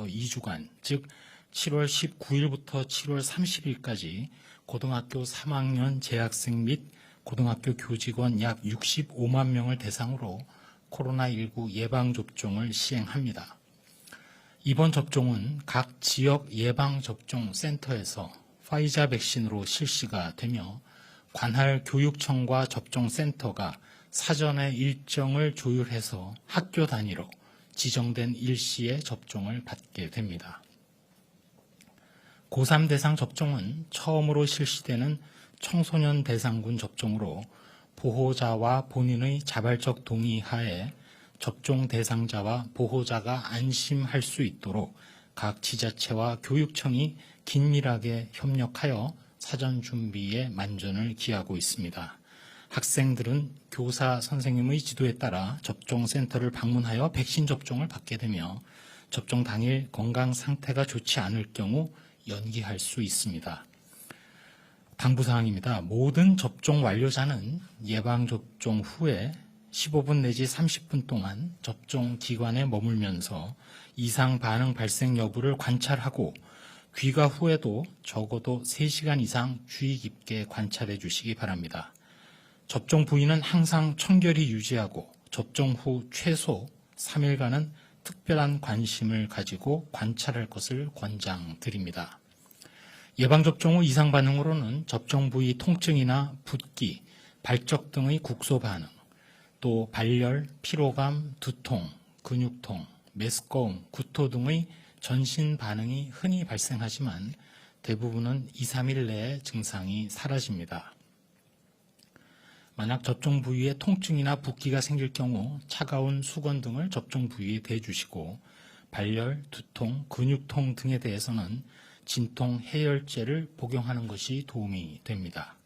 2주간, 즉 7월 19일부터 7월 30일까지 고등학교 3학년 재학생 및 고등학교 교직원 약 65만 명을 대상으로 코로나19 예방접종을 시행합니다. 이번 접종은 각 지역 예방접종센터에서 화이자 백신으로 실시가 되며 관할 교육청과 접종센터가 사전에 일정을 조율해서 학교 단위로 지정된 일시에 접종을 받게 됩니다. 고3 대상 접종은 처음으로 실시되는 청소년 대상군 접종으로 보호자와 본인의 자발적 동의 하에 접종 대상자와 보호자가 안심할 수 있도록 각 지자체와 교육청이 긴밀하게 협력하여 사전 준비에 만전을 기하고 있습니다. 학생들은 교사 선생님의 지도에 따라 접종센터를 방문하여 백신 접종을 받게 되며 접종 당일 건강 상태가 좋지 않을 경우 연기할 수 있습니다. 당부사항입니다. 모든 접종 완료자는 예방접종 후에 15분 내지 30분 동안 접종 기관에 머물면서 이상 반응 발생 여부를 관찰하고 귀가 후에도 적어도 3시간 이상 주의 깊게 관찰해 주시기 바랍니다. 접종 부위는 항상 청결히 유지하고 접종 후 최소 3일간은 특별한 관심을 가지고 관찰할 것을 권장드립니다. 예방접종 후 이상 반응으로는 접종 부위 통증이나 붓기, 발적 등의 국소 반응, 또 발열, 피로감, 두통, 근육통, 메스꺼움, 구토 등의 전신 반응이 흔히 발생하지만 대부분은 2, 3일 내에 증상이 사라집니다. 만약 접종 부위에 통증이나 붓기가 생길 경우 차가운 수건 등을 접종 부위에 대주시고 발열, 두통, 근육통 등에 대해서는 진통 해열제를 복용하는 것이 도움이 됩니다.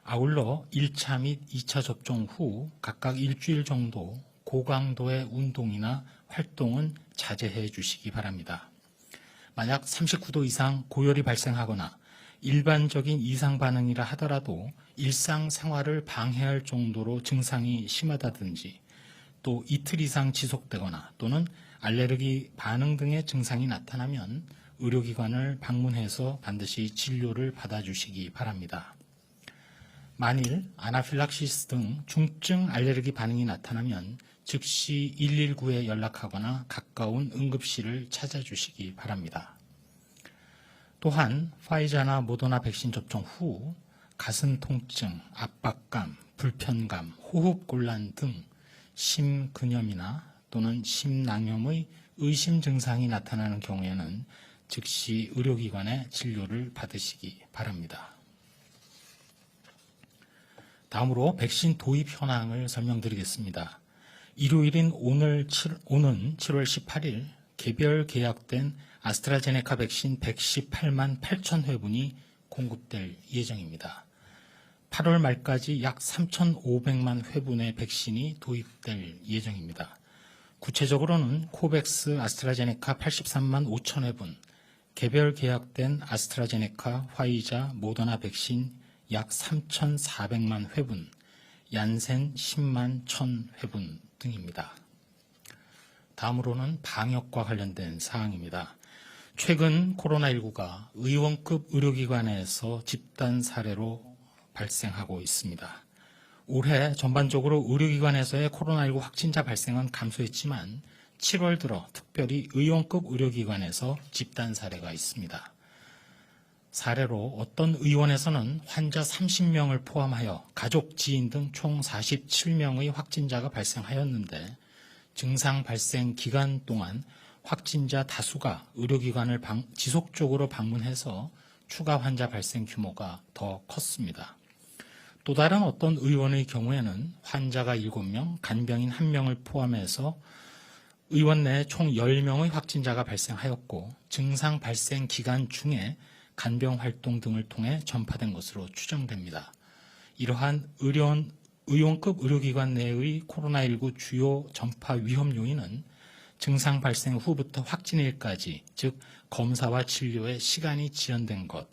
아울러 1차 및 2차 접종 후 각각 일주일 정도 고강도의 운동이나 활동은 자제해 주시기 바랍니다. 만약 39도 이상 고열이 발생하거나 일반적인 이상 반응이라 하더라도 일상생활을 방해할 정도로 증상이 심하다든지 또 이틀 이상 지속되거나 또는 알레르기 반응 등의 증상이 나타나면 의료기관을 방문해서 반드시 진료를 받아주시기 바랍니다. 만일 아나필락시스 등 중증 알레르기 반응이 나타나면 즉시 119에 연락하거나 가까운 응급실을 찾아주시기 바랍니다. 또한 파이자나 모더나 백신 접종 후 가슴 통증, 압박감, 불편감, 호흡곤란 등 심근염이나 또는 심낭염의 의심 증상이 나타나는 경우에는 즉시 의료기관의 진료를 받으시기 바랍니다. 다음으로 백신 도입 현황을 설명드리겠습니다. 일요일인 오는 7월 18일 개별 계약된 아스트라제네카 백신 118만 8천 회분이 공급될 예정입니다. 8월 말까지 약 3,500만 회분의 백신이 도입될 예정입니다. 구체적으로는 코백스 아스트라제네카 83만 5천 회분, 개별 계약된 아스트라제네카, 화이자, 모더나 백신 약 3,400만 회분, 얀센 10만 1,000 회분 등입니다. 다음으로는 방역과 관련된 사항입니다. 최근 코로나19가 의원급 의료기관에서 집단 사례로 발생하고 있습니다. 올해 전반적으로 의료기관에서의 코로나19 확진자 발생은 감소했지만 7월 들어 특별히 의원급 의료기관에서 집단 사례가 있습니다. 사례로 어떤 의원에서는 환자 30명을 포함하여 가족, 지인 등 총 47명의 확진자가 발생하였는데 증상 발생 기간 동안 확진자 다수가 의료기관을 지속적으로 방문해서 추가 환자 발생 규모가 더 컸습니다. 또 다른 어떤 의원의 경우에는 환자가 7명, 간병인 1명을 포함해서 의원 내 총 10명의 확진자가 발생하였고 증상 발생 기간 중에 간병 활동 등을 통해 전파된 것으로 추정됩니다. 이러한 의원급 의료기관 내의 코로나19 주요 전파 위험 요인은 증상 발생 후부터 확진일까지, 즉 검사와 치료에 시간이 지연된 것,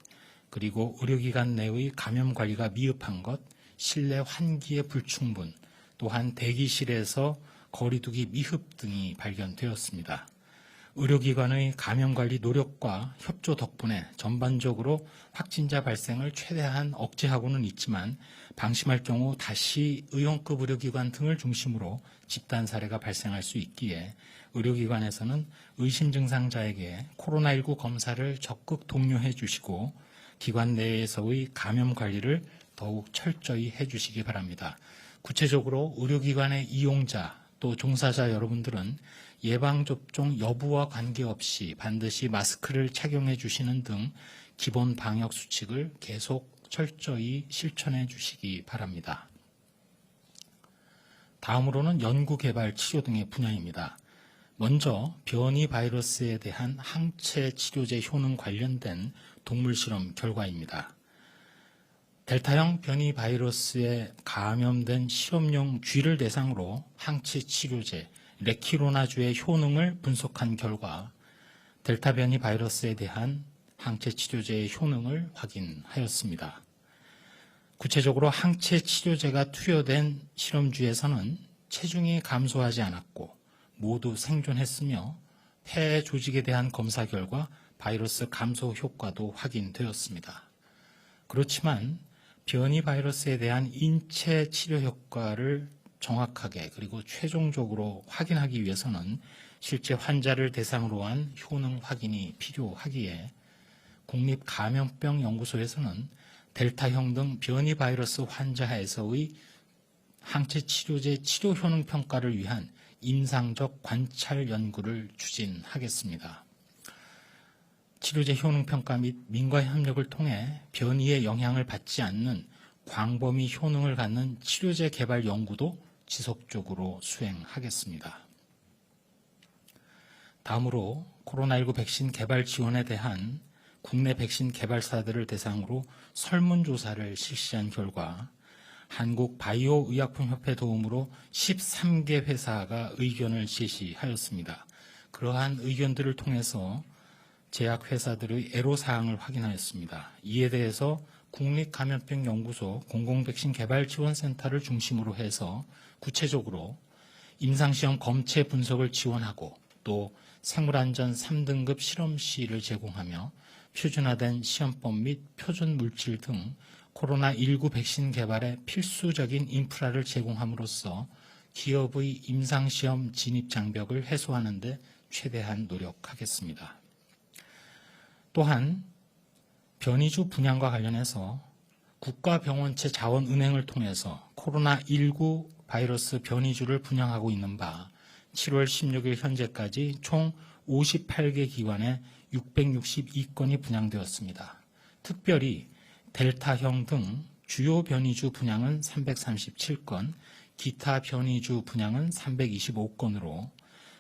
그리고 의료기관 내의 감염 관리가 미흡한 것, 실내 환기의 불충분, 또한 대기실에서 거리두기 미흡 등이 발견되었습니다. 의료기관의 감염관리 노력과 협조 덕분에 전반적으로 확진자 발생을 최대한 억제하고는 있지만 방심할 경우 다시 의원급 의료기관 등을 중심으로 집단 사례가 발생할 수 있기에 의료기관에서는 의심 증상자에게 코로나19 검사를 적극 독려해 주시고 기관 내에서의 감염 관리를 더욱 철저히 해 주시기 바랍니다. 구체적으로 의료기관의 이용자 또 종사자 여러분들은 예방접종 여부와 관계없이 반드시 마스크를 착용해 주시는 등 기본 방역 수칙을 계속 철저히 실천해 주시기 바랍니다. 다음으로는 연구개발 치료 등의 분야입니다. 먼저 변이 바이러스에 대한 항체 치료제 효능 관련된 동물 실험 결과입니다. 델타형 변이 바이러스에 감염된 실험용 쥐를 대상으로 항체 치료제 레키로나주의 효능을 분석한 결과 델타 변이 바이러스에 대한 항체 치료제의 효능을 확인하였습니다. 구체적으로 항체 치료제가 투여된 실험쥐에서는 체중이 감소하지 않았고 모두 생존했으며 폐 조직에 대한 검사 결과 바이러스 감소 효과도 확인되었습니다. 그렇지만 변이 바이러스에 대한 인체 치료 효과를 정확하게 그리고 최종적으로 확인하기 위해서는 실제 환자를 대상으로 한 효능 확인이 필요하기에 국립감염병연구소에서는 델타형 등 변이 바이러스 환자에서의 항체 치료제 치료 효능 평가를 위한 임상적 관찰 연구를 추진하겠습니다. 치료제 효능 평가 및 민과 협력을 통해 변이의 영향을 받지 않는 광범위 효능을 갖는 치료제 개발 연구도 지속적으로 수행하겠습니다. 다음으로 코로나19 백신 개발 지원에 대한 국내 백신 개발사들을 대상으로 설문조사를 실시한 결과 한국바이오의약품협회 도움으로 13개 회사가 의견을 제시하였습니다. 그러한 의견들을 통해서 제약회사들의 애로사항을 확인하였습니다. 이에 대해서 국립감염병연구소 공공백신개발지원센터를 중심으로 해서 구체적으로 임상시험 검체 분석을 지원하고 또 생물안전 3등급 실험실을 제공하며 표준화된 시험법 및 표준 물질 등 코로나19 백신 개발에 필수적인 인프라를 제공함으로써 기업의 임상시험 진입 장벽을 해소하는 데 최대한 노력하겠습니다. 또한 변이주 분양과 관련해서 국가병원체 자원은행을 통해서 코로나19 바이러스 변이주를 분양하고 있는 바 7월 16일 현재까지 총 58개 기관에 662건이 분양되었습니다. 특별히 델타형 등 주요 변이주 분양은 337건, 기타 변이주 분양은 325건으로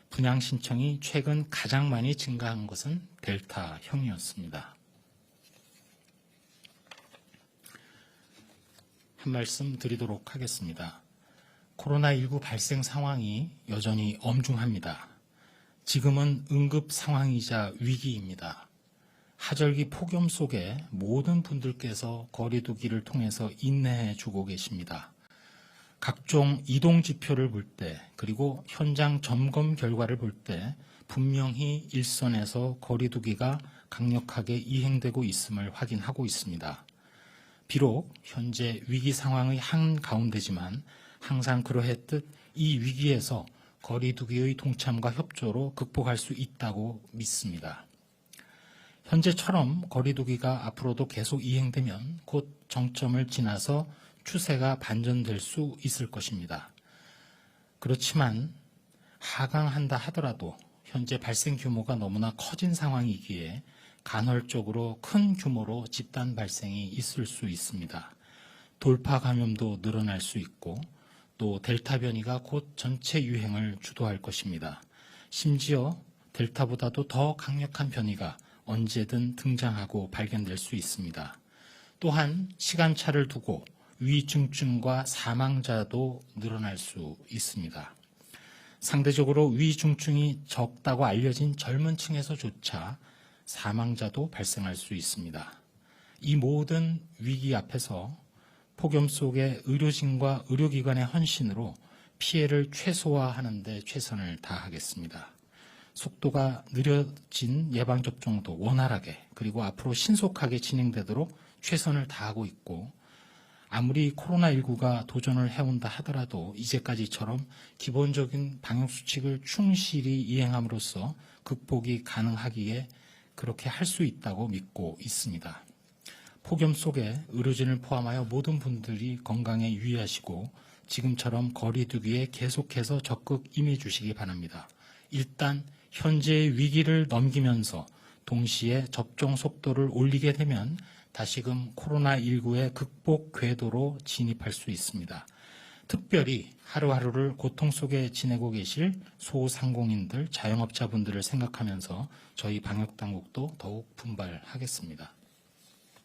분양 신청이 최근 가장 많이 증가한 것은 델타형이었습니다. 한 말씀 드리도록 하겠습니다. 코로나19 발생 상황이 여전히 엄중합니다. 지금은 응급 상황이자 위기입니다. 하절기 폭염 속에 모든 분들께서 거리 두기를 통해서 인내해 주고 계십니다. 각종 이동 지표를 볼 때 그리고 현장 점검 결과를 볼 때 분명히 일선에서 거리 두기가 강력하게 이행되고 있음을 확인하고 있습니다. 비록 현재 위기 상황의 한가운데지만 항상 그러했듯 이 위기에서 거리 두기의 동참과 협조로 극복할 수 있다고 믿습니다. 현재처럼 거리 두기가 앞으로도 계속 이행되면 곧 정점을 지나서 추세가 반전될 수 있을 것입니다. 그렇지만 하강한다 하더라도 현재 발생 규모가 너무나 커진 상황이기에 간헐적으로 큰 규모로 집단 발생이 있을 수 있습니다. 돌파 감염도 늘어날 수 있고 또 델타 변이가 곧 전체 유행을 주도할 것입니다. 심지어 델타보다도 더 강력한 변이가 언제든 등장하고 발견될 수 있습니다. 또한 시간차를 두고 위중증과 사망자도 늘어날 수 있습니다. 상대적으로 위중증이 적다고 알려진 젊은 층에서조차 사망자도 발생할 수 있습니다. 이 모든 위기 앞에서 폭염 속의 의료진과 의료기관의 헌신으로 피해를 최소화하는 데 최선을 다하겠습니다. 속도가 느려진 예방접종도 원활하게 그리고 앞으로 신속하게 진행되도록 최선을 다하고 있고, 아무리 코로나19가 도전을 해온다 하더라도 이제까지처럼 기본적인 방역수칙을 충실히 이행함으로써 극복이 가능하기에 그렇게 할 수 있다고 믿고 있습니다. 폭염 속에 의료진을 포함하여 모든 분들이 건강에 유의하시고 지금처럼 거리 두기에 계속해서 적극 임해 주시기 바랍니다. 일단 현재의 위기를 넘기면서 동시에 접종 속도를 올리게 되면 다시금 코로나19의 극복 궤도로 진입할 수 있습니다. 특별히 하루하루를 고통 속에 지내고 계실 소상공인들, 자영업자분들을 생각하면서 저희 방역당국도 더욱 분발하겠습니다.